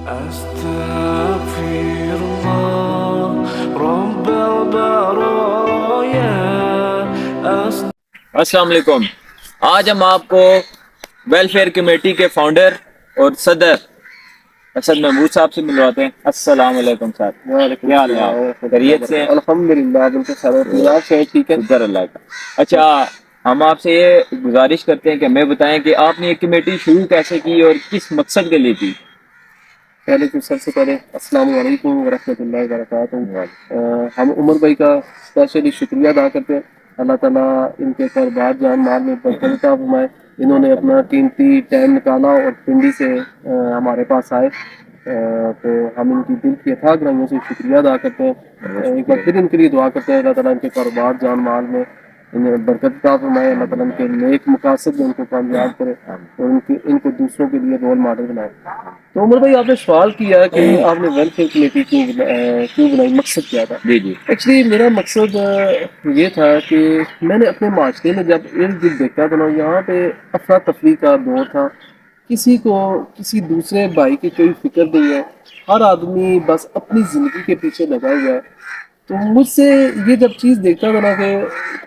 أستغفر الله رب البرايا السلام علیکم. آج ہم آپ کو ویلفیئر کمیٹی کے فاؤنڈر اور صدر اسد محمود صاحب سے ملواتے ہیں. السلام علیکم صاحب. کیا حال ہے آپ؟ خیریت سے ہیں؟ الحمدللہ بالکل خیریت سے ٹھیک ہے. شکر اللہ کا. اچھا، ہم آپ سے یہ گزارش کرتے ہیں کہ ہمیں بتائیں کہ آپ نے یہ کمیٹی شروع کیسے کی اور کس مقصد کے لیے کی؟ پہلے تو سب سے پہلے السلام علیکم ورحمۃ اللہ وبرکاتہ. ہم عمر بھائی کا اسپیشلی شکریہ ادا کرتے ہیں. اللہ تعالیٰ ان کے کاروبار جان مال میں برکت عطا فرمائے. انہوں نے اپنا قیمتی ٹائم نکالا اور پنڈی سے ہمارے پاس آئے، تو ہم ان کی دل کی اتھاہ گرائیوں سے شکریہ ادا کرتے ہیں. ایک بار پھر ان کے لیے دعا کرتے ہیں اللہ تعالیٰ ان کے کاروبار جان مال میں انہیں برکت عطا فرمائے. اللہ تعالیٰ ان کے نیک مقاصد میں ان کو کامیاب کرے اور ان کو دوسروں کے لیے رول ماڈل بنائے. تو عمر بھائی، آپ نے سوال کیا کہ آپ نے ویلفیئر کمیٹی کیوں بنائی، مقصد کیا تھا؟ جی. ایکچولی میرا مقصد یہ تھا کہ میں نے اپنے معاشرے میں جب ارد گرد دیکھا تھا نا، یہاں پہ افراتفری کا دور تھا. کسی کو کسی دوسرے بھائی کی کوئی فکر نہیں ہے. ہر آدمی بس اپنی زندگی کے پیچھے لگا ہوا ہے. تو مجھ سے یہ جب چیز دیکھتا تھا نا کہ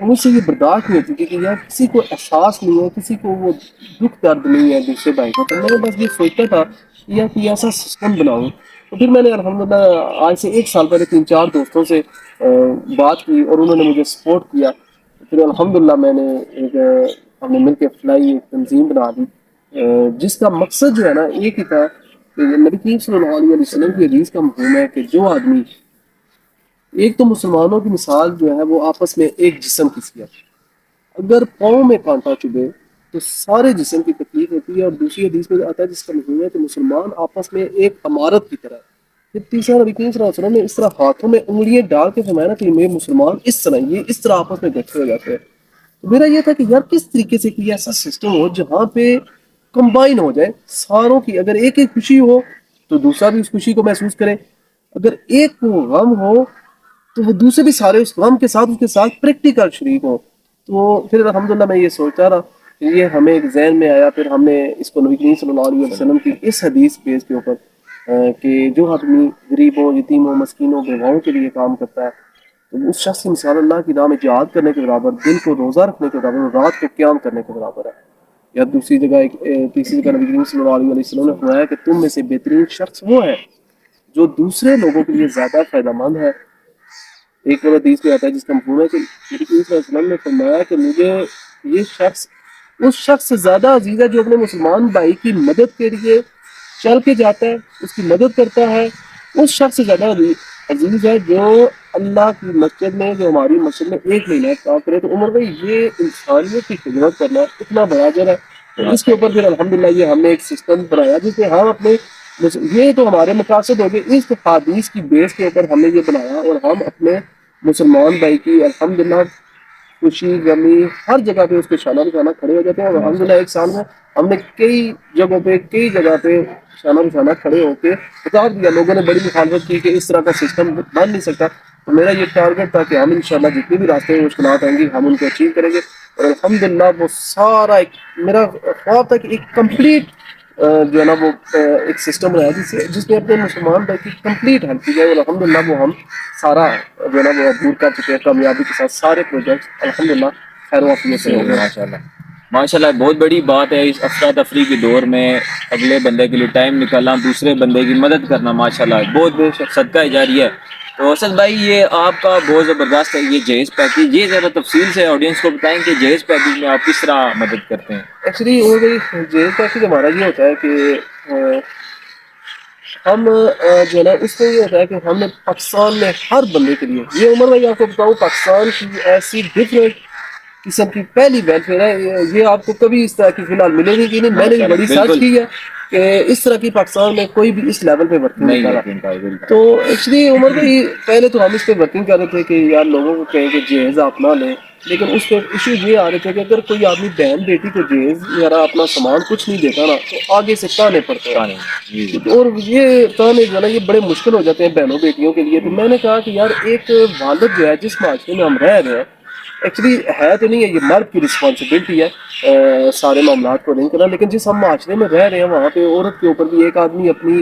مجھ سے یہ برداشت نہیں ہوتی کہ یار کسی کو احساس نہیں ہے، کسی کو وہ دکھ درد نہیں ہے دوسرے بھائی کو. تو میں نے بس یہ سوچتا تھا کہ یار کوئی ایسا سسٹم بناؤں. تو پھر میں نے الحمدللہ آج سے 1 سال پہلے 3-4 دوستوں سے بات کی اور انہوں نے مجھے سپورٹ کیا. پھر الحمدللہ میں نے ہم نے مل کے فلائی ایک تنظیم بنا دی، جس کا مقصد جو ہے نا ایک ہی تھا کہ نبی کریم صلی اللہ علیہ وسلم کی حدیث کا مفہوم ہے کہ جو آدمی، ایک تو مسلمانوں کی مثال جو ہے وہ آپس میں ایک جسم کی سی ہے. اگر پاؤں میں کانٹا چبھے تو سارے جسم کی تکلیف ہوتی ہے. اور دوسری حدیث میں آتا ہے جس کا مفہوم ہے کہ مسلمان آپس میں ایک عمارت کی طرح ہے. پھر تیسرا نبی کریم صلی اللہ علیہ وسلم نے اس طرح ہاتھوں میں انگلیاں ڈال کے فرمایا نا کہ یہ مسلمان اس طرح آپس میں اکٹھے ہو جاتے ہیں. تو میرا یہ تھا کہ یار کس طریقے سے کوئی ایسا سسٹم ہو جہاں پہ کمبائن ہو جائے ساروں کی. اگر ایک ایک خوشی ہو تو دوسرا بھی اس خوشی کو محسوس کرے. اگر ایک کو غم ہو تو وہ دوسرے بھی سارے اس غم کے ساتھ پریکٹیکل شریک ہو. تو پھر الحمدللہ میں یہ سوچتا رہا کہ یہ ہمیں ایک ذہن میں آیا. پھر ہم نے اس کو نبی کریم صلی اللہ علیہ وسلم کی اس حدیث بیس کے اوپر کہ جو آدمی غریبوں، یتیموں، مسکینوں، بیواؤں کے لیے کام کرتا ہے تو اس شخص کی مثال اللہ کی راہ میں جہاد کرنے کے برابر، دل کو روزہ رکھنے کے برابر، رات کو قیام کرنے کے برابر ہے. یا تیسری جگہ نبی کریم صلی اللہ علیہ وسلم نے فرمایا کہ تم میں سے بہترین شخص وہ ہے جو دوسرے لوگوں کے لیے زیادہ فائدہ مند ہے. ایک اور حدیث میں آتا ہے جس کا مفہوم ہے کہ نبی کریم صلی اللہ علیہ وسلم نے فرمایا کہ مجھے یہ شخص اس شخص سے زیادہ عزیز ہے جو اپنے مسلمان بھائی کی مدد کے لیے چل کے جاتا ہے، اس کی مدد کرتا ہے. اس شخص سے زیادہ عزیز ہے جو اللہ کی مسجد میں، جو ہماری مسجد میں 1 مہینہ کام کرے. تو عمر بھائی، یہ انسانیت کی خدمت کرنا اتنا بڑا اجر ہے. تو اس کے اوپر پھر الحمدللہ یہ ہم نے ایک سسٹم بنایا جس میں ہم اپنے، یہ تو ہمارے مقاصد ہو گئے، اس حدیث کی بیس کے اوپر ہم نے یہ بنایا اور ہم اپنے مسلمان بھائی کی الحمدللہ خوشی غمی ہر جگہ پہ اس کے شانہ بشانہ کھڑے ہو جاتے ہیں. اور الحمدللہ 1 سال میں ہم نے کئی جگہ پہ شانہ بشانہ کھڑے ہو کے بتا دیا. لوگوں نے بڑی مخالفت کی کہ اس طرح کا سسٹم بن نہیں سکتا. تو میرا یہ ٹارگیٹ تھا کہ ہم انشاءاللہ جتنی بھی راستے میں مشکلات آئیں گی ہم ان کو اچیو کریں گے. اور الحمدللہ وہ سارا میرا خواب تھا کہ ایک کمپلیٹ جو ہے نا وہ ایک سسٹم بنایا جس میں اپنے مسلمان بھائی کی کمپلیٹ ہیلپ کی جائے. اور الحمدللہ وہ ہم سارا جو ہے نا وہ دور کر چکے ہیں کامیابی کے ساتھ. سارے پروجیکٹ الحمدللہ خیر و عافیت سے ہو گئے. ماشاءاللہ بہت بڑی بات ہے اس افراتفری کے دور میں اگلے بندے کے لیے ٹائم نکالنا، دوسرے بندے کی مدد کرنا. ماشاءاللہ بہت صدقہ جاریہ ہے. تو اسد بھائی، یہ آپ کا بہت زبردست ہے یہ جہیز پیکیج. یہ ذرا تفصیل سے آڈینس کو بتائیں کہ جہیز پیکیج میں آپ کس طرح مدد کرتے ہیں؟ ایکچولی وہ جہیز پیکیج ہمارا یہ ہوتا ہے کہ ہم جو ہے نا اس میں یہ ہوتا ہے کہ ہم نے پاکستان میں ہر بندے کے لیے، یہ عمر بھائی آپ کو بتاؤں، پاکستان کی ایسی ڈفرینٹ قسم کی پہلی ویلفیئر ہے. یہ آپ کو کبھی اس طرح کی فی الحال ملے گی کہ نہیں. میں نے بڑی سرچ کی ہے کہ اس طرح کی پاکستان میں کوئی بھی اس لیول پہ ورکنگ نہیں کر رہا. تو ایکچولی عمر بھائی پہلے تو ہم اس پہ ورکنگ کر رہے تھے کہ یار لوگوں کو کہیں کہ جہیز آپ نہ لیں. لیکن اس پہ ایشو یہ آ رہے تھے کہ اگر کوئی آدمی بہن بیٹی کو جہیز یا اپنا سامان کچھ نہیں دیتا نا تو آگے سے تانے پڑتے ہیں. اور یہ تانے جو ہے نا یہ بڑے مشکل ہو جاتے ہیں بہنوں بیٹیوں کے لیے. تو میں نے کہا کہ یار ایک والد جو ہے جس معاشرے میں ہم رہ رہے ہیں، ایکچولی ہے تو نہیں ہے، یہ مرد کی رسپانسبلٹی ہے سارے معاملات کو نہیں کرنا. لیکن جس ہم معاشرے میں رہ رہے ہیں وہاں پہ عورت کے اوپر بھی ایک آدمی اپنی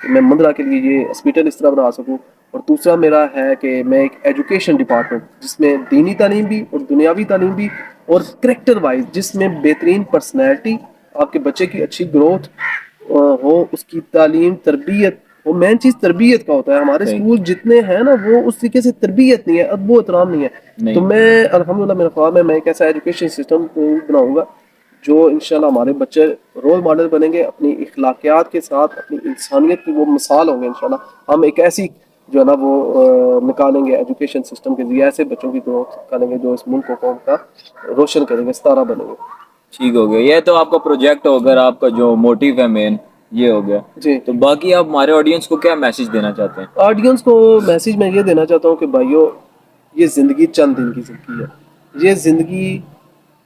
کہ میں مندرہ کے لیے یہ ہاسپٹل اس طرح بنا سکوں. اور دوسرا میرا ہے کہ میں ایک ایجوکیشن ڈپارٹمنٹ جس میں دینی تعلیم بھی اور دنیاوی تعلیم بھی اور کریکٹر وائز جس میں بہترین پرسنالٹی، آپ کے بچے کی اچھی گروتھ ہو، اس کی تعلیم تربیت. وہ مین چیز تربیت کا ہوتا ہے. ہمارے صحیح. اسکول جتنے ہیں نا وہ اس طریقے سے تربیت نہیں ہے، ادب و احترام نہیں ہے. تو نہیں. میں الحمدللہ میرا خواب ہے میں ایک ایسا ایجوکیشن سسٹم بناؤں گا جو انشاءاللہ ہمارے بچے رول ماڈل بنیں گے، اپنی اخلاقیات کے ساتھ اپنی انسانیت کی وہ مثال ہوں گے انشاءاللہ. ہم ایک ایسی جو ہے نا وہ نکالیں گے ایجوکیشن سسٹم کے ذریعے، ایسے بچوں کی گروتھ کریں گے جو اس ملک کو قوم کا روشن کریں گے، ستارہ بنیں گے. ٹھیک ہو گیا، یہ تو آپ کا پروجیکٹ ہوگا، آپ کا جو موٹیو ہے مین یہ ہو گیا. جی. تو باقی آپ ہمارے آڈینس کو کیا میسج دینا چاہتے ہیں؟ آڈینس کو میسج میں یہ دینا چاہتا ہوں کہ بھائیو، یہ زندگی چند دن کی زندگی ہے. یہ زندگی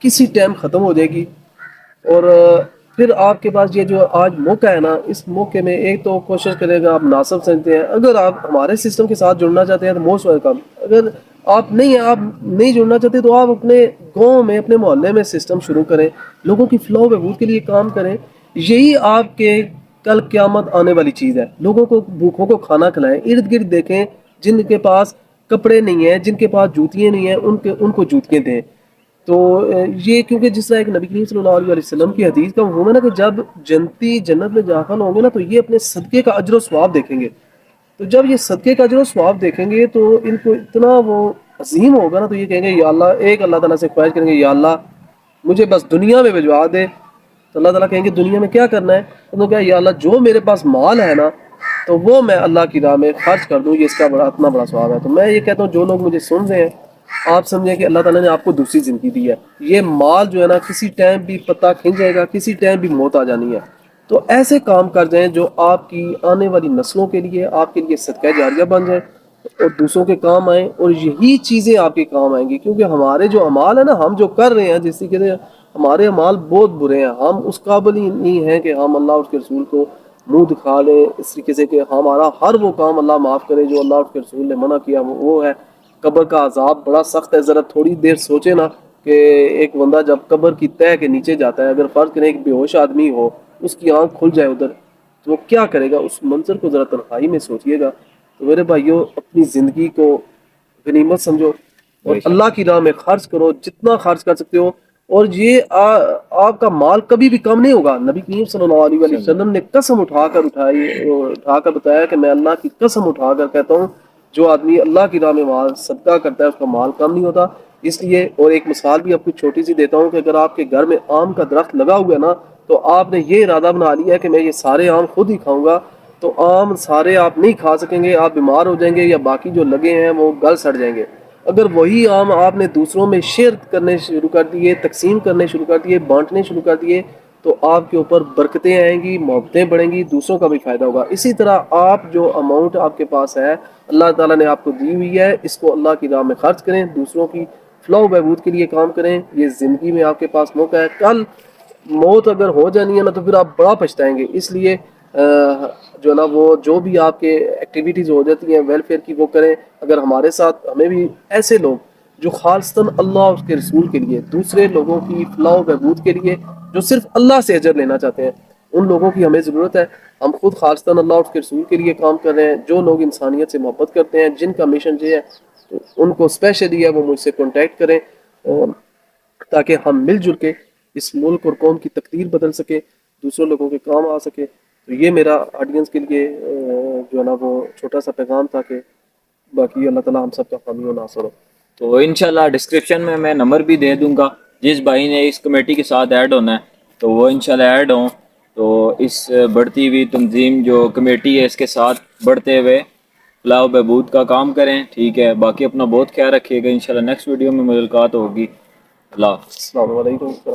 کسی ٹائم ختم ہو جائے گی، اور پھر آپ کے پاس یہ جو آج موقع ہے نا، اس موقع میں ایک تو کوشش کرے گا. آپ مناسب سمجھتے ہیں، اگر آپ ہمارے سسٹم کے ساتھ جڑنا چاہتے ہیں تو موسٹ ویلکم. اگر آپ نہیں جڑنا چاہتے تو آپ اپنے گاؤں میں اپنے محلے میں سسٹم شروع کریں، لوگوں کی فلاح و بہبود کے لیے کام کریں. یہی آپ کے کل قیامت آنے والی چیز ہے. لوگوں کو بھوکوں کو کھانا کھلائیں. ارد گرد دیکھیں جن کے پاس کپڑے نہیں ہیں، جن کے پاس جوتیاں نہیں ہیں، ان کو جوتیاں دیں. تو یہ کیونکہ جس طرح ایک نبی کریم صلی اللہ علیہ وسلم کی حدیث کا مفہوم ہے نا کہ جب جنتی جنت میں داخل ہوں گے نا تو یہ اپنے صدقے کا اجر و ثواب دیکھیں گے. تو جب یہ صدقے کا اجر و ثواب دیکھیں گے تو ان کو اتنا وہ عظیم ہوگا نا، تو یہ کہیں گے یا اللہ، ایک اللہ تعالیٰ سے خواہش کریں گے یا اللہ مجھے بس دنیا میں بھجوا دے. تو اللہ تعالیٰ کہیں گے دنیا میں کیا کرنا ہے؟ تو کہا یا اللہ جو میرے پاس مال ہے نا تو وہ میں اللہ کی راہ میں خرچ کر دوں، یہ اس کا اتنا بڑا ثواب ہے. تو میں یہ کہتا ہوں جو لوگ مجھے سن رہے ہیں، آپ سمجھیں کہ اللہ تعالیٰ نے آپ کو دوسری زندگی دی ہے. یہ مال جو ہے نا کسی ٹائم بھی پتہ کھل جائے گا، کسی ٹائم بھی موت آ جانی ہے. تو ایسے کام کر جائیں جو آپ کی آنے والی نسلوں کے لیے، آپ کے لیے صدقہ جاریہ بن جائیں اور دوسروں کے کام آئیں، اور یہی چیزیں آپ کے کام آئیں گی. کیونکہ ہمارے جو اعمال ہیں نا، ہم جو کر رہے ہیں، جس طریقے سے ہمارے اعمال بہت برے ہیں، ہم اس قابل ہی نہیں ہیں کہ ہم اللہ اور اس کے رسول کو منہ دکھا لیں اس طریقے سے کہ ہمارا ہر وہ کام اللہ معاف کرے جو اللہ اور اس کے رسول نے منع کیا. وہ ہے قبر کا عذاب بڑا سخت ہے. ذرا تھوڑی دیر سوچے نا کہ ایک بندہ جب قبر کی تہہ کے نیچے جاتا ہے، اگر فرض کریں ایک بے ہوش آدمی ہو، اس کی آنکھ کھل جائے ادھر، تو وہ کیا کرے گا؟ اس منظر کو ذرا تنہائی میں سوچیے گا. تو میرے بھائیوں، اپنی زندگی کو غنیمت سمجھو اور اللہ کی راہ میں خرچ کرو جتنا خرچ کر سکتے ہو. اور یہ آپ کا مال کبھی بھی کم نہیں ہوگا. نبی کریم صلی اللہ علیہ وسلم نے قسم اٹھا کر بتایا کہ میں اللہ کی قسم اٹھا کر کہتا ہوں جو آدمی اللہ کی راہ میں مال صدقہ کرتا ہے اس کا مال کم نہیں ہوتا. اس لیے اور ایک مثال بھی آپ کو چھوٹی سی دیتا ہوں کہ اگر آپ کے گھر میں آم کا درخت لگا ہوا ہے نا، تو آپ نے یہ ارادہ بنا لیا ہے کہ میں یہ سارے آم خود ہی کھاؤں گا، تو آم سارے آپ نہیں کھا سکیں گے، آپ بیمار ہو جائیں گے یا باقی جو لگے ہیں وہ گل سڑ جائیں گے. اگر وہی آم آپ نے دوسروں میں شیئر کرنے شروع کر دیے، تقسیم کرنے شروع کر دیے، بانٹنے شروع کر دیے، تو آپ کے اوپر برکتیں آئیں گی، محبتیں بڑھیں گی، دوسروں کا بھی فائدہ ہوگا. اسی طرح آپ جو اماؤنٹ آپ کے پاس ہے اللہ تعالیٰ نے آپ کو دی ہوئی ہے، اس کو اللہ کی راہ میں خرچ کریں، دوسروں کی فلاح و بہبود کے لیے کام کریں. یہ زندگی میں آپ کے پاس موقع ہے. کل موت اگر ہو جانی ہے نا تو پھر آپ بڑا پچھتائیں گے. اس لیے جو ہے نا وہ جو بھی آپ کے ایکٹیویٹیز ہو جاتی ہیں ویلفیئر کی وہ کریں. اگر ہمارے ساتھ ہمیں بھی ایسے لوگ جو خالصتاً اللہ اور اس کے رسول کے لیے، دوسرے لوگوں کی فلاح و بہبود کے لیے، جو صرف اللہ سے اجر لینا چاہتے ہیں، ان لوگوں کی ہمیں ضرورت ہے. ہم خود خالصتاً اللہ اور اس کے رسول کے لیے کام کر رہے ہیں. جو لوگ انسانیت سے محبت کرتے ہیں، جن کا مشن یہ ہے، تو ان کو اسپیشلی ہے وہ مجھ سے کانٹیکٹ کریں تاکہ ہم مل جل کے اس ملک اور قوم کی تقدیر بدل سکے، دوسروں لوگوں کے کام آ سکے. تو یہ میرا آڈینس کے لیے جو ہے نا وہ چھوٹا سا پیغام تھا کہ باقی اللہ تعالیٰ ہم سب کا حامی و ناصر ہو. تو انشاءاللہ ڈسکرپشن میں نمبر بھی دے دوں گا. جس بھائی نے اس کمیٹی کے ساتھ ایڈ ہونا ہے تو وہ انشاءاللہ ایڈ ہوں، تو اس بڑھتی ہوئی تنظیم جو کمیٹی ہے اس کے ساتھ بڑھتے ہوئے فلاح و بہبود کا کام کریں. ٹھیک ہے، باقی اپنا بہت خیال رکھیے گا. انشاءاللہ نیکسٹ ویڈیو میں ملاقات ہوگی. اللہ حافظ. السلام علیکم.